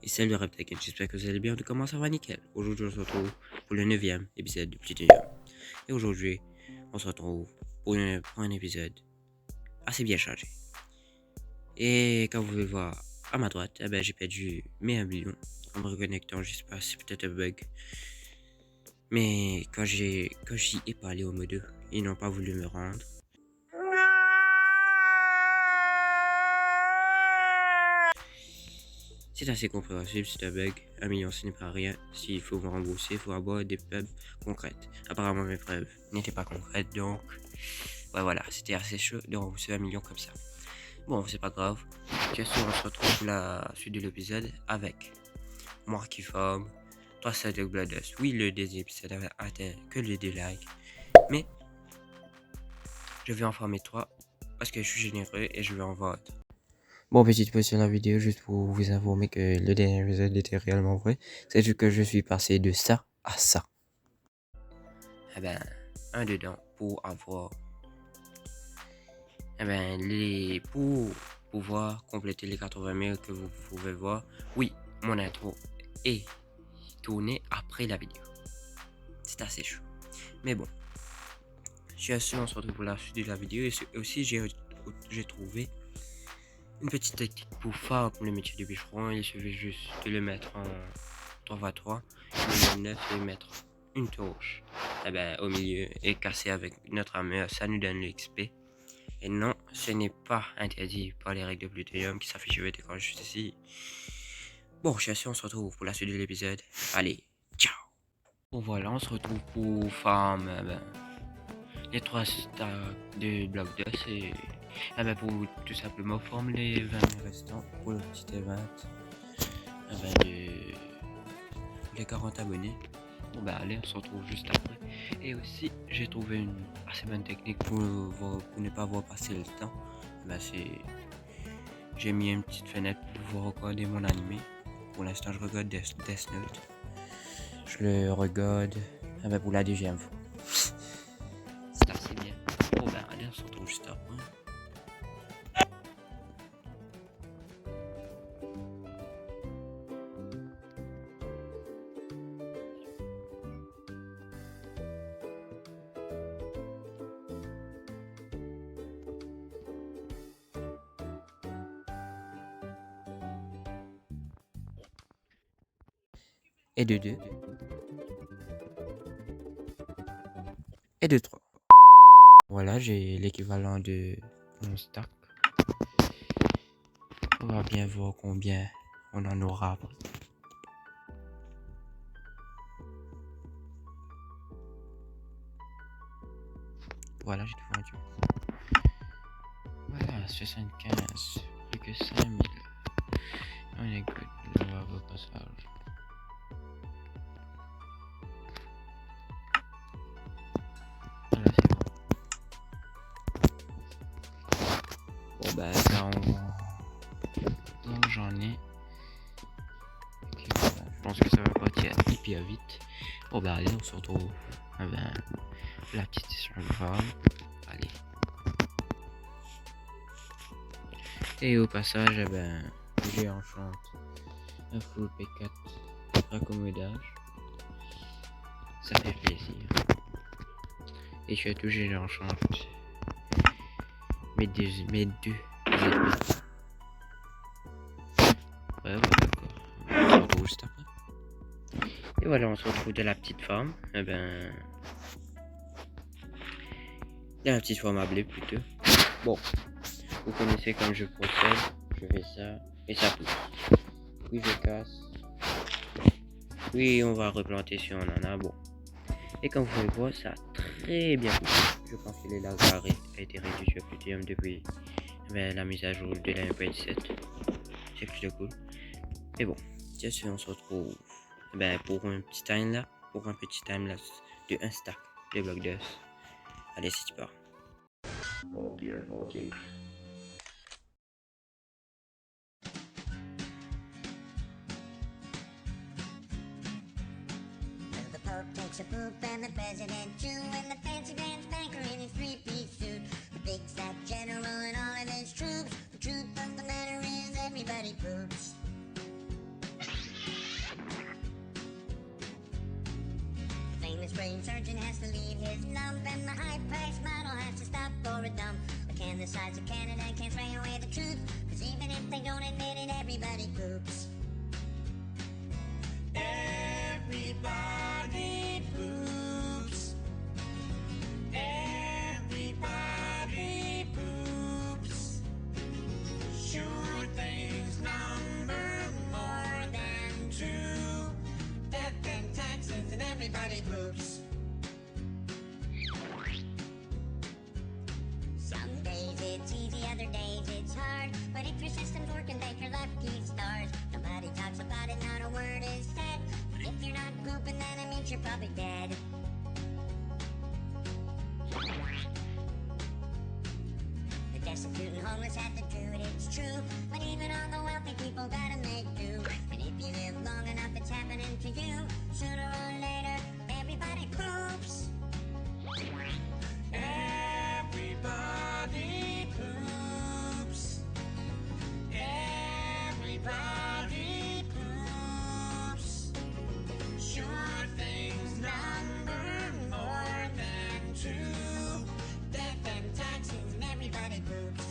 Et salut Reptech, j'espère que vous allez bien, tout comment ça va nickel. Aujourd'hui on se retrouve pour le 9e épisode de Plutonium. Et aujourd'hui on se retrouve pour un épisode assez bien chargé. Et comme vous pouvez le voir à ma droite, j'ai perdu mes 1 million en me reconnectant, je sais pas, c'est peut-être un bug. Mais quand j'y ai parlé au mode 2, ils n'ont pas voulu me rendre. C'est assez compréhensible, c'est un bug. 1 million, ce n'est pas rien. S'il faut me rembourser, il faut avoir des preuves concrètes. Apparemment, mes preuves n'étaient pas concrètes, donc... Ouais, voilà, c'était assez chaud de rembourser 1 million comme ça. Bon, c'est pas grave. Bien sûr, on se retrouve pour la suite de l'épisode avec moi qui forme 300 de Bloodus. Oui, le deuxième épisode avait atteint que les 2 likes. Mais, je vais en former 3 parce que je suis généreux et je vais en vendre. Bon, petite pause sur la vidéo juste pour vous informer que le dernier épisode était réellement vrai. C'est juste que je suis passé de ça à ça. Un dedans pour avoir... pour pouvoir compléter les 80 000 que vous pouvez voir. Oui, mon intro est tourné après la vidéo. C'est assez chaud. Mais bon. Sur ce, on se retrouve pour la suite de la vidéo. Et aussi, j'ai trouvé une petite technique pour faire le métier de bûcheron. Il suffit juste de le mettre en 3x3, le 9 et mettre une torche au milieu et casser avec notre armure. Ça nous donne l'XP. Et non, ce n'est pas interdit par les règles de Plutonium qui s'affichent quand je suis ici. Bon, je suis sûr, on se retrouve pour la suite de l'épisode. Allez, ciao. Bon voilà, on se retrouve pour farm les 3 stacks de bloc d'os et pour tout simplement former les 20 000 restants pour le petit event les 40 abonnés. Bon allez, on se retrouve juste après. Et aussi, j'ai trouvé une assez bonne technique pour ne pas voir passer le temps. J'ai mis une petite fenêtre pour pouvoir regarder mon animé. Pour l'instant, je regarde Death Note. Je le regarde pour la deuxième fois. C'est assez bien. Bon allez, on se retrouve juste après. Et de 2. Et de 3. Voilà, j'ai l'équivalent de mon stack. On va bien voir combien on en aura. Voilà, j'ai tout vendu. Voilà, 75, plus que 5000. On est good, on va au passage. Voilà, c'est bon. Bon là donc j'en ai. Okay, voilà. Je pense que ça va partir hyper vite. Bon allez, on se retrouve. La petite session de farm. Allez. Et au passage, j'ai enchanté un full P4 raccommodage. Ça fait plaisir. Et je suis toujours enchanté mes deux épées. Ouais, d'accord. On se retrouve juste après. Et voilà, on se retrouve de la petite forme. De la petite forme à blé plutôt. Bon, vous connaissez comme je procède. Je fais ça et ça pousse. Oui, je casse. Oui, on va replanter si on en a. Bon. Et comme vous pouvez voir, ça a très bien poussé. Je pense que les lags a été réduit sur Plutonium depuis la mise à jour de la 1.17. C'est plutôt cool. Mais bon, bien sûr, on se retrouve pour un petit timelapse de 1 stack de blocs d'os. Allez, c'est part. Takes a poop and the president too, and the fancy dance banker in his 3-piece suit, the big fat general and all of his troops. The truth of the matter is everybody poops. brain surgeon has to leave his lump, and the high-priced model has to stop for a dump. But can the size of Canada can't spray away the truth? Cause even if they don't admit it, everybody poops. Everybody poops. Everybody poops. Sure things number more than two. Death and taxes and everybody poops. Some days it's easy, other days it's hard. But if your system's working, thank your lucky stars. Nobody talks about it, not a word is said. But if you're not pooping, then it means you're probably dead. The destitute and homeless have to do it, it's true. But even all the wealthy people gotta make do. And if you live long enough, it's happening to you. Sooner or later, everybody poops. Everybody poops. Everybody poops. Sure things number more than two. Death and taxes and everybody poops.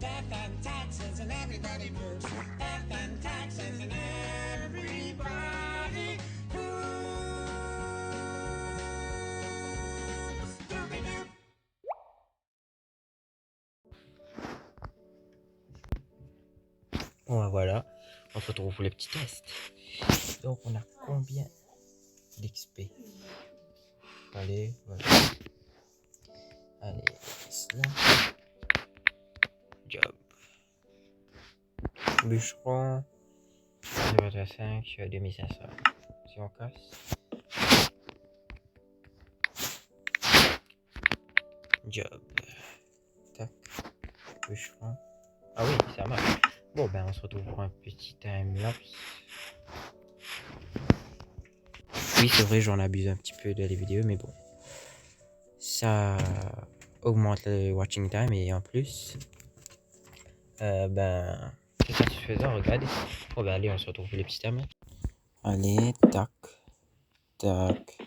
Death and taxes and everybody poops. Death and taxes and everybody poops. Doobie-doo. Bon, voilà, on se retrouve pour le petit test. Donc, on a combien d'XP? Allez, voilà. Allez, cela. Job. Bûcheron. 0,5, je suis à 2500. Si on casse. Job. Tac. Bûcheron. Ah oui, ça marche. Bon, ben, on se retrouve pour un petit time-lapse. Oui, c'est vrai, j'en abuse un petit peu de les vidéos, mais bon. Ça augmente le watching time et en plus, ben, c'est satisfaisant, regardez. Bon, ben, allez, on se retrouve pour les petits time. Allez, tac, tac,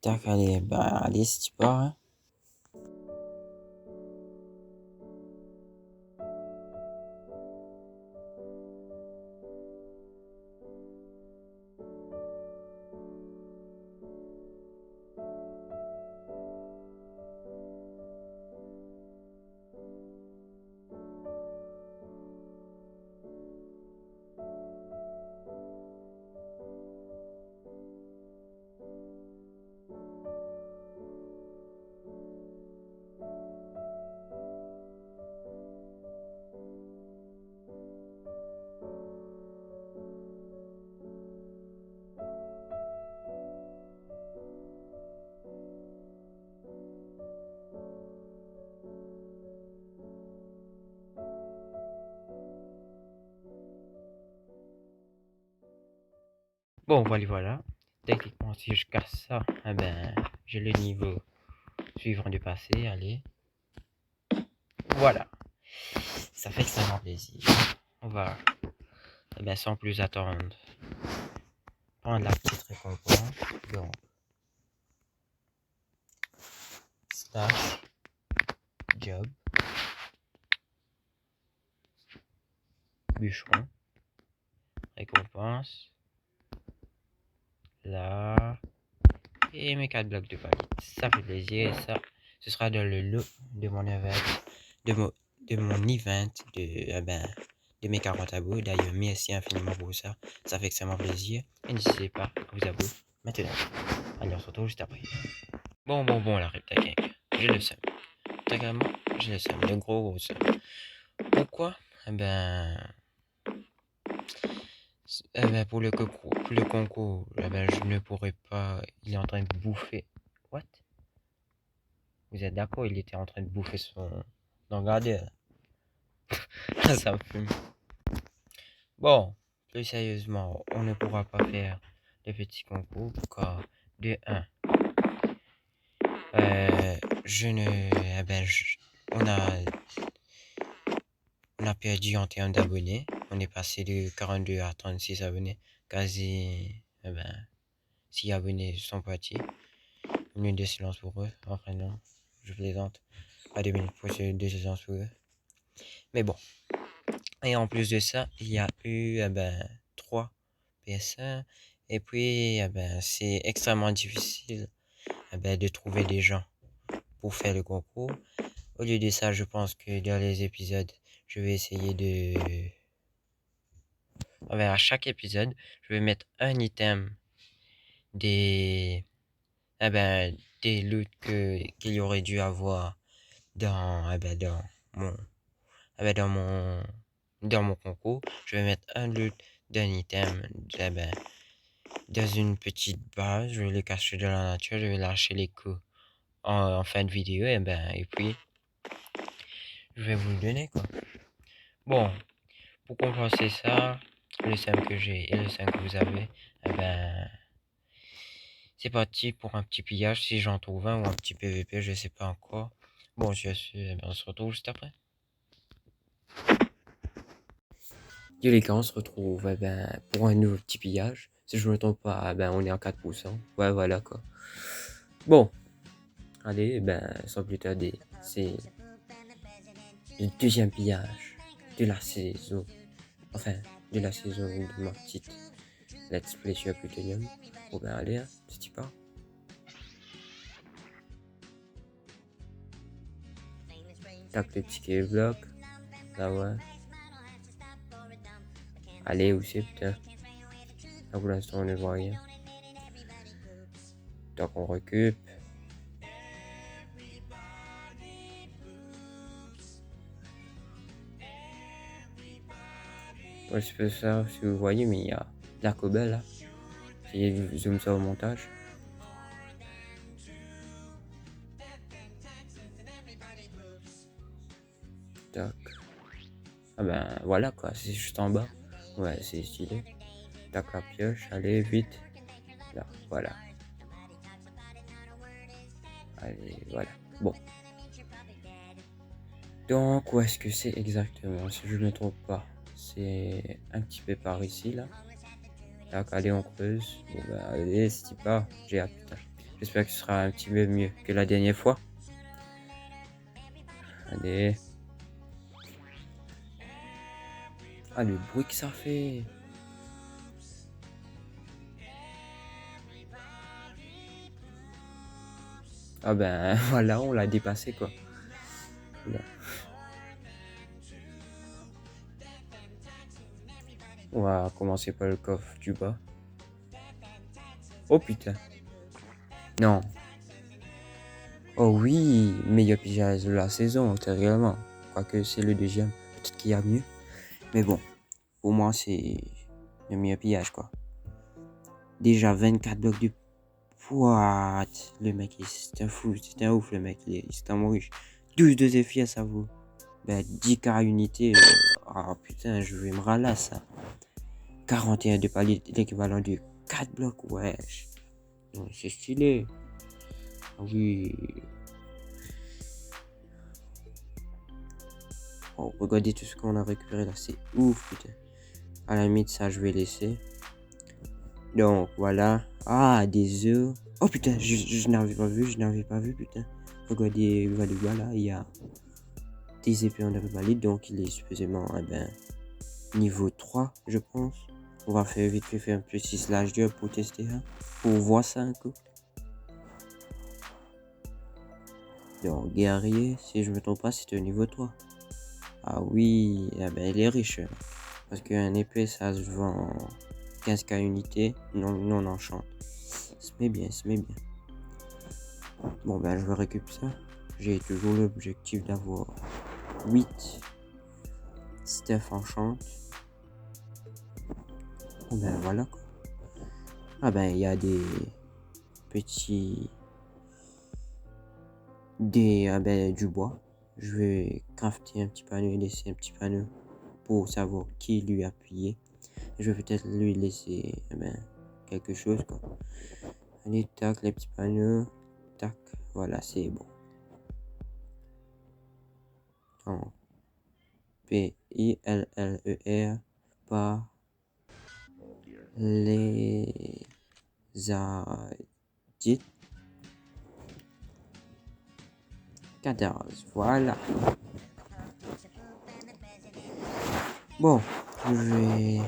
tac, allez, ben, allez, si tu pars, hein. Bon, voilà. Techniquement, si je casse ça, eh ben, j'ai le niveau suivant de passer. Allez. Voilà. Ça fait extrêmement plaisir. On va, eh ben, sans plus attendre, prendre la petite récompense. Donc, slash job bûcheron récompense là et mes 4 blocs de palette. Ça fait plaisir et ça, ce sera dans le lot de mon event, de mon event de mes 40 abos. D'ailleurs, merci infiniment pour ça. Ça fait extrêmement plaisir. Et n'hésitez pas à vous abonner maintenant. Allez, on se retrouve juste après. Bon, la Repta Gang. Je le sais. Totalement, je le sais. Le gros ça. Pourquoi? Pour le concours, je ne pourrais pas. Il est en train de bouffer. What? Vous êtes d'accord? Il était en train de bouffer son. Non, regardez. Ça me fume. Bon, plus sérieusement, on ne pourra pas faire le petit concours car de 1. On a perdu en termes d'abonnés. On est passé de 42 à 36 abonnés. Quasi, Si abonnés sont partis. Une minute de silence pour eux. Enfin non, je plaisante. Pas 2 minutes pour de silence pour eux. Mais bon. Et en plus de ça, il y a eu 3 PS1. Et puis c'est extrêmement difficile de trouver des gens pour faire le concours. Au lieu de ça, je pense que dans les épisodes, je vais essayer de... à chaque épisode, je vais mettre un item des... des loots qu'il y aurait dû avoir dans mon... dans mon concours. Je vais mettre un loot d'un item dans une petite base. Je vais le cacher dans la nature. Je vais lâcher les coups en fin de vidéo. Et puis, je vais vous le donner, quoi. Bon, pour compenser ça, le 5 que j'ai et le 5 que vous avez, c'est parti pour un petit pillage si j'en trouve un ou un petit PVP, je sais pas encore. Bon, je suis, on se retrouve juste après. Yo les gars, on se retrouve pour un nouveau petit pillage. Si je me trompe pas, on est à 4%. Ouais, voilà quoi. Bon, allez, sans plus tarder, c'est le deuxième pillage de la saison. Enfin, de la saison de ma petite Let's Play sur Plutonium. Bon allez, hein, c'est pas. Tac, le petit cave block. Là ouais. Allez, où c'est putain. Là pour l'instant on ne voit rien. Donc on récup. Ouais, je peux ça si vous voyez, mais il y a la cobble là. Essayez de zoom ça au montage. Tac. Ah voilà quoi, c'est juste en bas. Ouais, c'est stylé. Tac la pioche, allez vite. Là, voilà. Allez, voilà. Bon. Donc, où est-ce que c'est exactement? Si je ne me trompe pas, c'est un petit peu par ici là. Tac, allez, on creuse. Bon, allez, c'est pas. J'ai hâte, putain. J'espère que ce sera un petit peu mieux que la dernière fois. Allez. Ah, le bruit que ça fait. Ah voilà, on l'a dépassé quoi. Oula. On va commencer par le coffre du bas. Oh putain. Non. Oh oui, meilleur pillage de la saison, antérieurement. Quoique c'est le deuxième. Peut-être qu'il y a mieux. Mais bon, pour moi, c'est le meilleur pillage, quoi. Déjà 24 blocs de... What? Le mec, c'est un fou, c'est un ouf, le mec. C'est un riche. 12 de Zephyr, ça vaut. 10k unité. Ah putain, je vais me ralasser ça. 41 de palier, l'équivalent de 4 blocs, wesh. C'est stylé. Oui. Oh, regardez tout ce qu'on a récupéré là, c'est ouf, putain. À la limite, ça, je vais laisser. Donc, voilà. Ah, des œufs. Oh, putain, je n'avais pas vu, putain. Regardez, voilà, il y a des épées en valide, donc il est supposément, niveau 3, je pense. On va faire vite fait un petit slash job pour tester, hein, pour voir ça un coup. Donc, guerrier, si je me trompe pas, c'était au niveau 3. Ah oui, il est riche. Parce qu'un épée, ça se vend 15k unité, non enchant. Se met bien. Bon, je vais récupérer ça. J'ai toujours l'objectif d'avoir 8 stuff enchant. Bon, voilà quoi. Ah il y a des petits... du bois. Je vais crafter un petit panneau et laisser un petit panneau pour savoir qui lui a appuyé. Je vais peut-être lui laisser quelque chose quoi. Allez, tac, les petits panneaux. Tac, voilà, c'est bon. En PILLER par les Zadit 14. Voilà. Bon, je vais...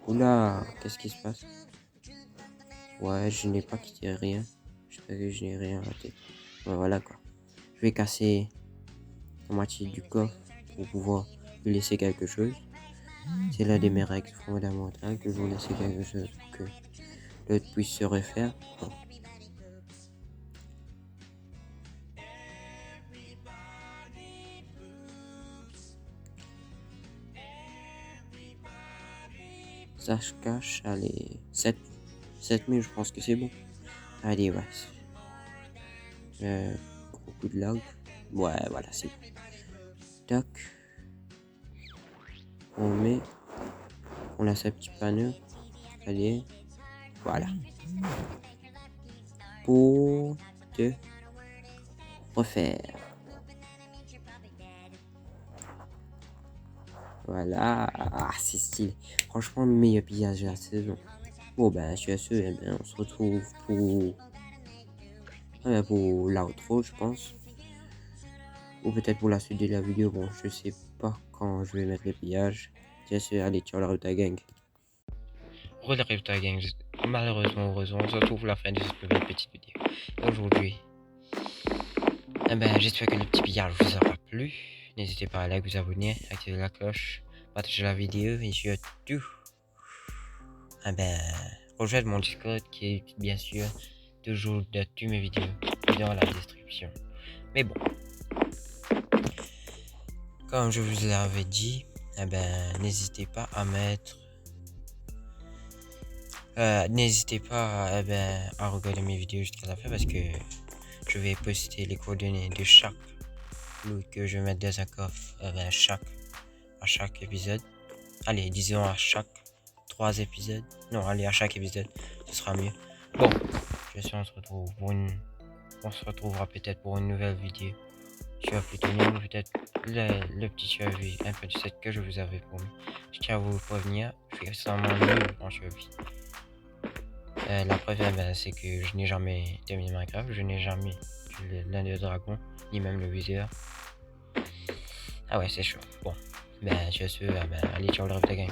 Oula, qu'est-ce qui se passe? Ouais, je n'ai pas quitté rien. J'espère que je n'ai rien raté. Ouais, voilà quoi. Je vais casser la moitié du coffre pour pouvoir lui laisser quelque chose. C'est l'un des mes règles fondamentales, toujours laisser quelque chose pour que l'autre puisse se refaire. Bon. Ça se cache, allez, 7000, je pense que c'est bon. Allez, ouais. Gros coup de lag. Ouais, voilà, c'est bon. Tac. On a sa petite panneau. Allez. Voilà. Pour te refaire. Voilà. Ah, c'est stylé. Franchement, meilleur pillage de la saison. Bon, ben, sur ce, eh bien, on se retrouve pour l'outro, je pense. Ou peut-être pour la suite de la vidéo. Bon, je sais pas quand je vais mettre les pillages. Bien sûr, allez, ciao la Ruta Gang. Re la Ruta Gang. Malheureusement, heureusement, on se retrouve à la fin de cette nouvelle petite vidéo. Aujourd'hui, eh ben, j'espère que le petit pillage vous aura plu. N'hésitez pas à liker, vous abonner, activer la cloche, partager la vidéo et surtout, eh ben, rejoindre mon Discord qui est bien sûr toujours de toutes mes vidéos dans la description. Mais bon, comme je vous l'avais dit, eh ben, n'hésitez pas à mettre, à regarder mes vidéos jusqu'à la fin parce que je vais poster les coordonnées de chaque loot que je vais mettre dans un coffre à chaque épisode. Allez, disons à chaque 3 épisodes. Non, allez, à chaque épisode, ce sera mieux. Bon, je suis, on se retrouvera peut-être pour une nouvelle vidéo. Sur plutôt nul, peut-être le petit survie, un peu de set que je vous avais promis. Je tiens à vous prévenir, je suis extrêmement nul en survie. La preuve, ben, c'est que je n'ai jamais terminé Minecraft, je n'ai jamais tué l'un dragon, ni même le viseur. Ah ouais, c'est chaud. Bon, ben, sur ce, ben, allez, ciao le rêve de gang.